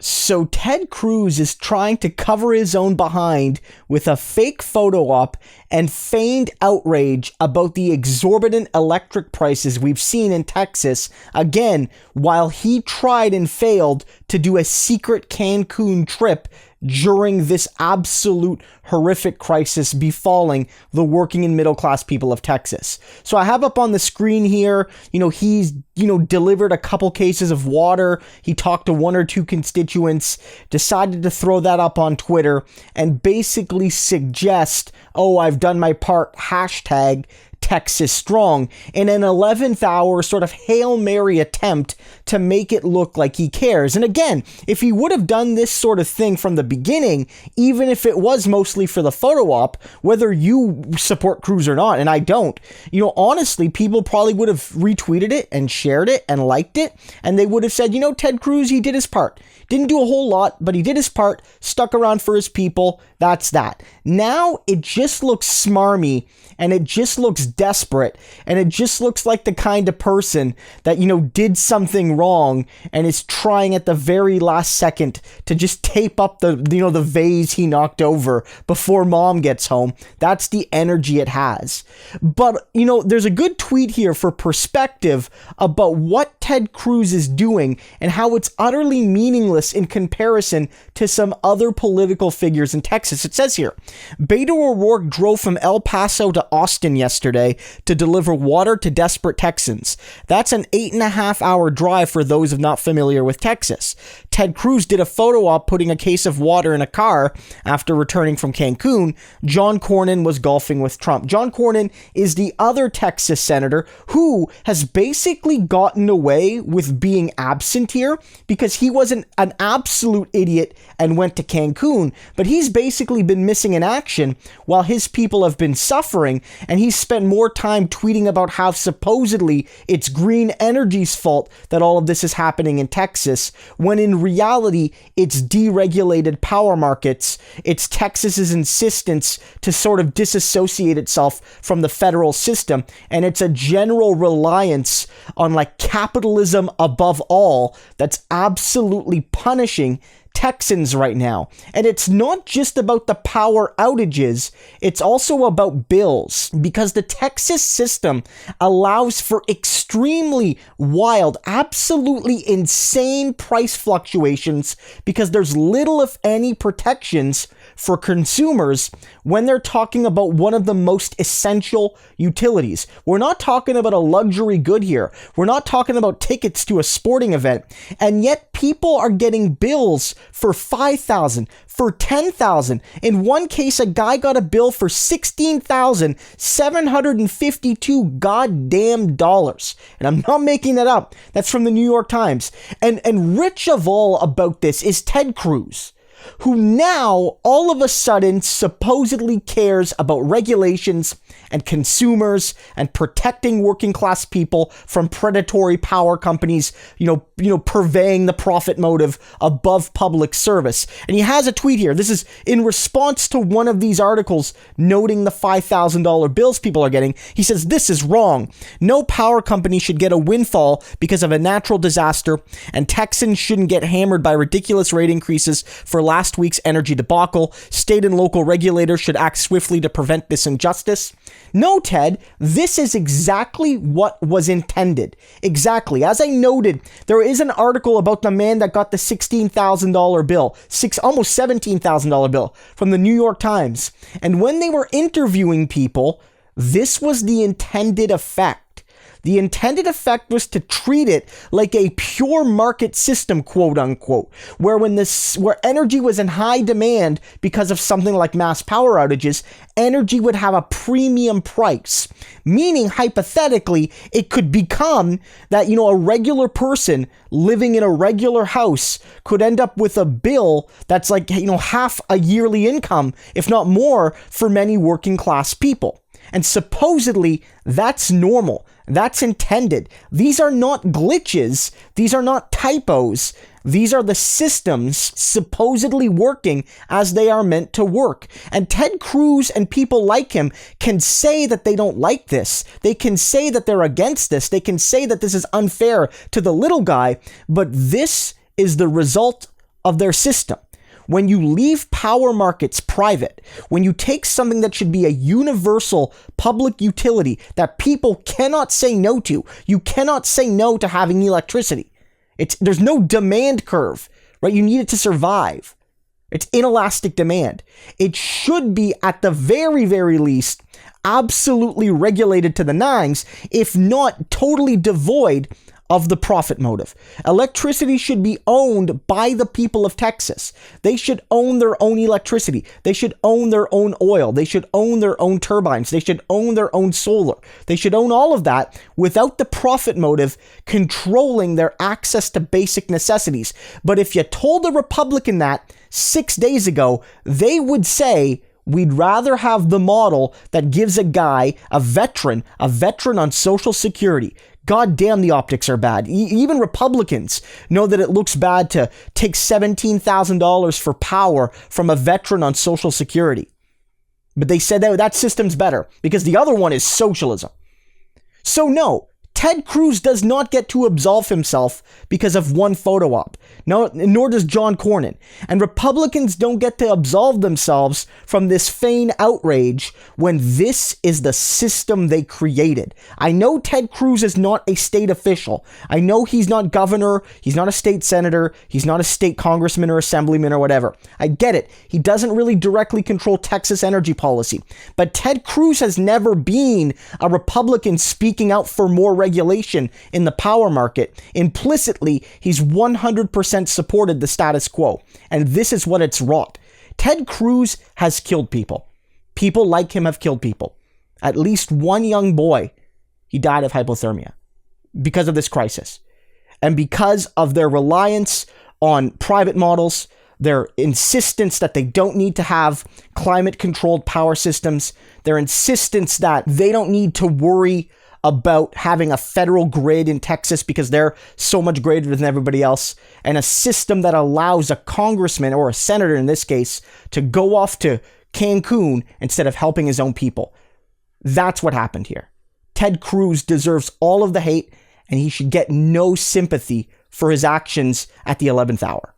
So Ted Cruz is trying to cover his own behind with a fake photo op and feigned outrage about the exorbitant electric prices we've seen in Texas, again, while he tried and failed to do a secret Cancun trip during this absolute horrific crisis befalling the working and middle class people of Texas. So I have up on the screen here, he's, delivered a couple cases of water. He talked to one or two constituents, decided to throw that up on Twitter and basically suggest, oh, I've done my part, hashtag Texas Strong, in an 11th hour sort of Hail Mary attempt to make it look like he cares. And again, if he would have done this sort of thing from the beginning, even if it was mostly for the photo op, whether you support Cruz or not, and I don't, honestly, people probably would have retweeted it and shared it and liked it, and they would have said, Ted Cruz, he did his part. Didn't do a whole lot, but he did his part, stuck around for his people. That's that. Now it just looks smarmy and it just looks desperate and it just looks like the kind of person that, did something wrong and is trying at the very last second to just tape up the vase he knocked over before mom gets home. That's the energy it has. But, there's a good tweet here for perspective about what Ted Cruz is doing and how it's utterly meaningless in comparison to some other political figures in Texas. It says here, Beto O'Rourke drove from El Paso to Austin yesterday to deliver water to desperate Texans. That's an 8.5-hour drive for those not familiar with Texas. Ted Cruz did a photo op putting a case of water in a car after returning from Cancun. John Cornyn was golfing with Trump. John Cornyn is the other Texas senator who has basically gotten away with being absent here because he wasn't an absolute idiot and went to Cancun, but he's basically been missing in action while his people have been suffering, and he's spent more time tweeting about how supposedly it's green energy's fault that all of this is happening in Texas, when in reality it's deregulated power markets. It's Texas's insistence to sort of disassociate itself from the federal system, and it's a general reliance on capitalism above all that's absolutely punishing Texans right now. And it's not just about the power outages, it's also about bills, because the Texas system allows for extremely wild, absolutely insane price fluctuations because there's little, if any, protections for consumers when they're talking about one of the most essential utilities. We're not talking about a luxury good here. We're not talking about tickets to a sporting event. And yet people are getting bills for $5,000, for $10,000. In one case, a guy got a bill for $16,752 goddamn dollars. And I'm not making that up. That's from the New York Times. And rich of all about this is Ted Cruz, who now all of a sudden supposedly cares about regulations and consumers and protecting working class people from predatory power companies, purveying the profit motive above public service. And he has a tweet here. This is in response to one of these articles noting the $5,000 bills people are getting. He says, this is wrong. No power company should get a windfall because of a natural disaster, and Texans shouldn't get hammered by ridiculous rate increases for last week's energy debacle. State and local regulators should act swiftly to prevent this injustice. No, Ted, this is exactly what was intended. Exactly. As I noted, there is an article about the man that got the $16,000 bill, almost $17,000 bill from the New York Times. And when they were interviewing people, this was the intended effect. The intended effect was to treat it like a pure market system, quote unquote, where energy was in high demand because of something like mass power outages, energy would have a premium price. Meaning, hypothetically, it could become that, a regular person living in a regular house could end up with a bill that's half a yearly income, if not more, for many working class people. And supposedly, that's normal. That's intended. These are not glitches. These are not typos. These are the systems supposedly working as they are meant to work. And Ted Cruz and people like him can say that they don't like this. They can say that they're against this. They can say that this is unfair to the little guy. But this is the result of their system. When you leave power markets private, when you take something that should be a universal public utility that people cannot say no to, you cannot say no to having electricity. There's no demand curve, right? You need it to survive. It's inelastic demand. It should be, at the very, very least, absolutely regulated to the nines, if not totally devoid of the profit motive. Electricity should be owned by the people of Texas. They should own their own electricity. They should own their own oil. They should own their own turbines. They should own their own solar. They should own all of that without the profit motive controlling their access to basic necessities. But if you told a Republican that 6 days ago, they would say, we'd rather have the model that gives a guy, a veteran on Social Security. God damn, the optics are bad. Even Republicans know that it looks bad to take $17,000 for power from a veteran on Social Security. But they said that system's better because the other one is socialism. So no, Ted Cruz does not get to absolve himself because of one photo op. No, nor does John Cornyn. And Republicans don't get to absolve themselves from this feigned outrage when this is the system they created. I know Ted Cruz is not a state official. I know he's not governor. He's not a state senator. He's not a state congressman or assemblyman or whatever. I get it. He doesn't really directly control Texas energy policy. But Ted Cruz has never been a Republican speaking out for more regulation in the power market. Implicitly, he's 100% supported the status quo. And this is what it's wrought. Ted Cruz has killed people. People like him have killed people. At least one young boy, he died of hypothermia because of this crisis. And because of their reliance on private models, their insistence that they don't need to have climate-controlled power systems, their insistence that they don't need to worry about having a federal grid in Texas because they're so much greater than everybody else, and a system that allows a congressman, or a senator in this case, to go off to Cancun instead of helping his own people. That's what happened here. Ted Cruz deserves all of the hate, and he should get no sympathy for his actions at the 11th hour.